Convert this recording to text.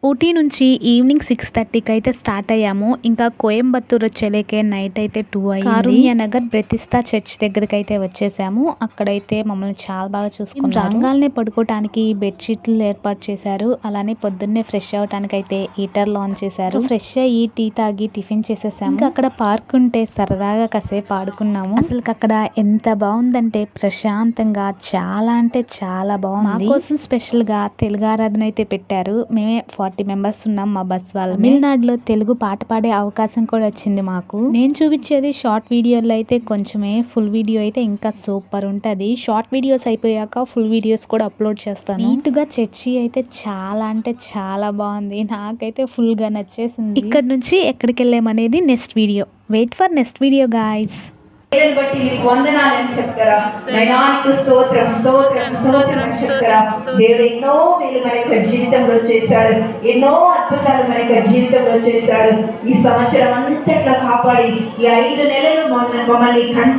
ఊటీ నుంచి ఈవినింగ్ 6:30కి అయితే స్టార్ట్ అయ్యాము. ఇంకా కోయంబత్తూర్ వచ్చేలేకే నైట్ అయితే 2 అయింది. కారుణ్య నగర్ బ్రెతిస్తా చర్చ్ దగ్గరికి అయితే వచ్చేసాము. అక్కడైతే మమ్మల్ని చాలా బాగా చూసుకున్నారు. రాగాల్నే పడుకోవటానికి బెడ్షీట్లు ఏర్పాటు చేశారు. అలానే పొద్దున్నే ఫ్రెష్ అవటానికి అయితే హీటర్ ఆన్ చేశారు. ఫ్రెష్ అయ్యి టీ తాగి టిఫిన్ చేసేసాము. ఇంకా అక్కడ పార్క్ ఉంటే సరదాగా కాసేపు ఆడుకున్నాము. అసలు అక్కడ ఎంత బాగుందంటే ప్రశాంతంగా చాలా అంటే చాలా బాగుంది. మా కోసం స్పెషల్ గా తెలుగు ఆరాధన అయితే పెట్టారు. మేమే 40 మెంబర్స్ ఉన్నాం మా బస్ వాళ్ళు. తమిళనాడులో తెలుగు పాట పాడే అవకాశం కూడా వచ్చింది మాకు. నేను చూపించేది షార్ట్ వీడియోలో అయితే కొంచెమే, ఫుల్ వీడియో అయితే ఇంకా సూపర్ ఉంటది. షార్ట్ వీడియోస్ అయిపోయాక ఫుల్ వీడియోస్ కూడా అప్లోడ్ చేస్తాను. నీట్ గా చర్చి అయితే చాలా అంటే చాలా బాగుంది. నాకైతే ఫుల్ గా నచ్చేసింది. ఇక్కడ నుంచి ఎక్కడికి వెళ్ళామనేది next video. Wait for next video guys. బట్టి మీకు వందనాలని చెప్తారా? నైనానికి స్తోత్రం స్తోత్రం స్తోత్రం అని చెప్తారా? దేవుడు ఎన్నో మేలు మన యొక్క జీవితంలో చేశాడు, ఎన్నో అద్భుతాలు మన యొక్క జీవితంలో చేశాడు. ఈ సంవత్సరం అంతట్లో కాపాడి ఈ 5 నెలలు మమ్మల్ని కంటి